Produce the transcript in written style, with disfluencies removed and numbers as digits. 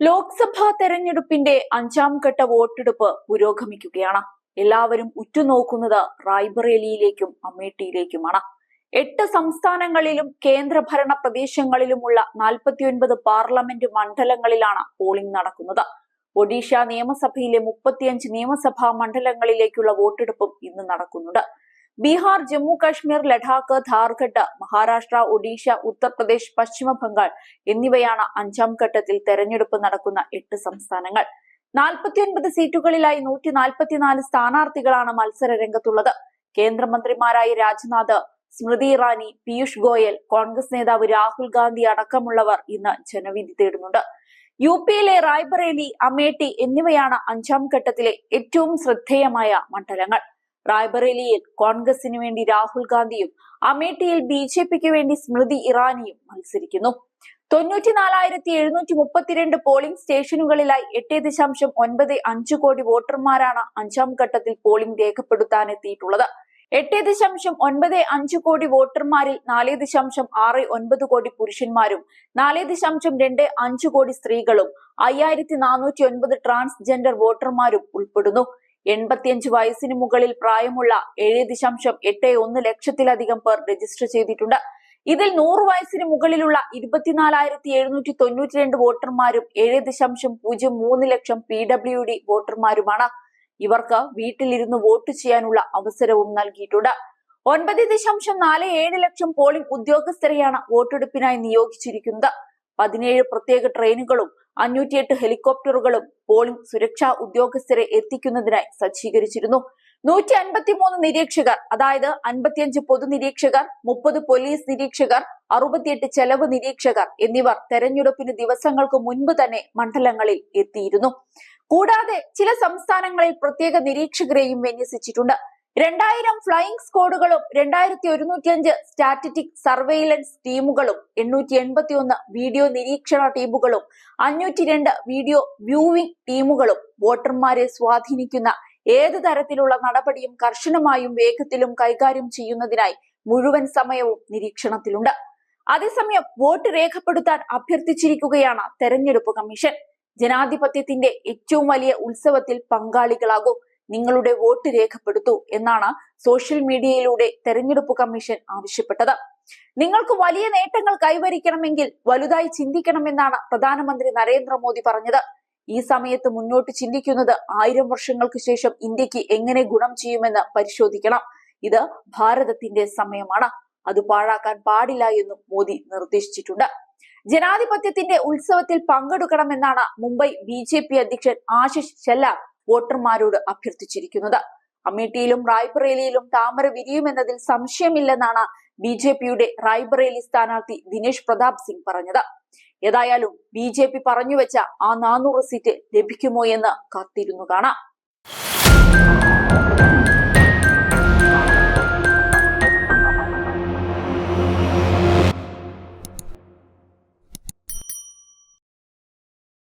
ലോക്സഭാ തെരഞ്ഞെടുപ്പിന്റെ 5ാം ഘട്ട വോട്ടെടുപ്പ് പുരോഗമിക്കുകയാണ്. എല്ലാവരും ഉറ്റുനോക്കുന്നത് റായ്ബറേലിയിലേക്കും അമേഠിയിലേക്കുമാണ്. 8 സംസ്ഥാനങ്ങളിലും കേന്ദ്രഭരണ പ്രദേശങ്ങളിലുമുള്ള 49 പാർലമെന്റ് മണ്ഡലങ്ങളിലാണ് പോളിംഗ് നടക്കുന്നത്. ഒഡീഷ നിയമസഭയിലെ 35 നിയമസഭാ മണ്ഡലങ്ങളിലേക്കുള്ള വോട്ടെടുപ്പും ഇന്ന് നടക്കുന്നുണ്ട്. ബീഹാർ, ജമ്മു കാശ്മീർ, ലഡാക്ക്, ഝാർഖണ്ഡ്, മഹാരാഷ്ട്ര, ഒഡീഷ, ഉത്തർപ്രദേശ്, പശ്ചിമ ബംഗാൾ എന്നിവയാണ് 5ാം ഘട്ടത്തിൽ തെരഞ്ഞെടുപ്പ് നടക്കുന്ന 8 സംസ്ഥാനങ്ങൾ. 49 സീറ്റുകളിലായി 144 സ്ഥാനാർത്ഥികളാണ് മത്സര രംഗത്തുള്ളത്. കേന്ദ്രമന്ത്രിമാരായ രാജ്നാഥ്, സ്മൃതി ഇറാനി, പീയൂഷ് ഗോയൽ, കോൺഗ്രസ് നേതാവ് രാഹുൽ ഗാന്ധി അടക്കമുള്ളവർ ഇന്ന് ജനവിധി തേടുന്നുണ്ട്. യുപിയിലെ റായ്ബറേലി, അമേഠി എന്നിവയാണ് 5ാം ഘട്ടത്തിലെ ഏറ്റവും ശ്രദ്ധേയമായ മണ്ഡലങ്ങൾ. റായ്ബറേലിയിൽ കോൺഗ്രസിന് വേണ്ടി രാഹുൽ ഗാന്ധിയും അമേഠിയിൽ ബിജെപിക്ക് വേണ്ടി സ്മൃതി ഇറാനിയും മത്സരിക്കുന്നു. 94,732 പോളിംഗ് സ്റ്റേഷനുകളിലായി 8.95 കോടി വോട്ടർമാരാണ് 5ാം ഘട്ടത്തിൽ പോളിംഗ് രേഖപ്പെടുത്താനെത്തിയിട്ടുള്ളത്. 8.95 കോടി വോട്ടർമാരിൽ 4.69 കോടി പുരുഷന്മാരും 4.25 കോടി സ്ത്രീകളും 5,409 ട്രാൻസ്ജെൻഡർ വോട്ടർമാരും ഉൾപ്പെടുന്നു. 85 വയസ്സിന് മുകളിൽ പ്രായമുള്ള 7.81 ലക്ഷത്തിലധികം പേർ രജിസ്റ്റർ ചെയ്തിട്ടുണ്ട്. ഇതിൽ 100 വയസ്സിന് മുകളിലുള്ള 24,792 വോട്ടർമാരും 7.03 ലക്ഷം PWD വോട്ടർമാരുമാണ്. ഇവർക്ക് വീട്ടിലിരുന്ന് വോട്ട് ചെയ്യാനുള്ള അവസരവും നൽകിയിട്ടുണ്ട്. 9.47 ലക്ഷം പോളിംഗ് ഉദ്യോഗസ്ഥരെയാണ് വോട്ടെടുപ്പിനായി നിയോഗിച്ചിരിക്കുന്നത്. 17 പ്രത്യേക ട്രെയിനുകളും 508 ഹെലികോപ്റ്ററുകളും പോളിംഗ് സുരക്ഷാ ഉദ്യോഗസ്ഥരെ എത്തിക്കുന്നതിനായി സജ്ജീകരിച്ചിരുന്നു. 153 നിരീക്ഷകർ, അതായത് 55 പൊതുനിരീക്ഷകർ, 30 പോലീസ് നിരീക്ഷകർ, 68 ചെലവ് നിരീക്ഷകർ എന്നിവർ തെരഞ്ഞെടുപ്പിന് ദിവസങ്ങൾക്ക് മുൻപ് തന്നെ മണ്ഡലങ്ങളിൽ എത്തിയിരുന്നു. കൂടാതെ ചില സംസ്ഥാനങ്ങളിൽ പ്രത്യേക നിരീക്ഷകരെയും വിന്യസിച്ചിട്ടുണ്ട്. 2000 ഫ്ലൈയിംഗ് സ്ക്വാഡുകളും 2105 സ്റ്റാറ്റിസ്റ്റിക് സർവെയിലൻസ് ടീമുകളും 881 വീഡിയോ നിരീക്ഷണ ടീമുകളും 502 വീഡിയോ വ്യൂവിംഗ് ടീമുകളും വോട്ടർമാരെ സ്വാധീനിക്കുന്ന ഏത് തരത്തിലുള്ള നടപടിയും കർശനമായും വേഗത്തിലും കൈകാര്യം ചെയ്യുന്നതിനായി മുഴുവൻ സമയവും നിരീക്ഷണത്തിലുണ്ട്. അതേസമയം വോട്ട് രേഖപ്പെടുത്താൻ അഭ്യർത്ഥിച്ചിരിക്കുകയാണ് തെരഞ്ഞെടുപ്പ് കമ്മീഷൻ. ജനാധിപത്യത്തിന്റെ ഏറ്റവും വലിയ ഉത്സവത്തിൽ പങ്കാളികളാകൂ, നിങ്ങളുടെ വോട്ട് രേഖപ്പെടുത്തൂ എന്നാണ് സോഷ്യൽ മീഡിയയിലൂടെ തെരഞ്ഞെടുപ്പ് കമ്മീഷൻ ആവശ്യപ്പെട്ടത്. നിങ്ങൾക്ക് വലിയ നേട്ടങ്ങൾ കൈവരിക്കണമെങ്കിൽ വലുതായി ചിന്തിക്കണമെന്നാണ് പ്രധാനമന്ത്രി നരേന്ദ്രമോദി പറഞ്ഞത്. ഈ സമയത്ത് മുന്നോട്ട് ചിന്തിക്കുന്നത് 1000 വർഷങ്ങൾക്ക് ശേഷം ഇന്ത്യക്ക് എങ്ങനെ ഗുണം ചെയ്യുമെന്ന് പരിശോധിക്കണം. ഇത് ഭാരതത്തിന്റെ സമയമാണ്, അത് പാഴാക്കാൻ പാടില്ല എന്നും മോദി നിർദ്ദേശിച്ചിട്ടുണ്ട്. ജനാധിപത്യത്തിന്റെ ഉത്സവത്തിൽ പങ്കെടുക്കണമെന്നാണ് മുംബൈ BJP അധ്യക്ഷൻ ആശിഷ് ശെല്ലാർ വോട്ടർമാരോട് അഭ്യർത്ഥിച്ചിരിക്കുന്നത്. അമേഠിയിലും റായ്ബറേലിയിലും താമര വിരിയുമെന്നതിൽ സംശയമില്ലെന്നാണ് BJPയുടെ റായ്ബറേലി സ്ഥാനാർത്ഥി ദിനേശ് പ്രതാപ് സിംഗ് പറഞ്ഞത്. ഏതായാലും BJP പറഞ്ഞുവെച്ച ആ 400 സീറ്റ് ലഭിക്കുമോ എന്ന് കാത്തിരുന്നു കാണാം.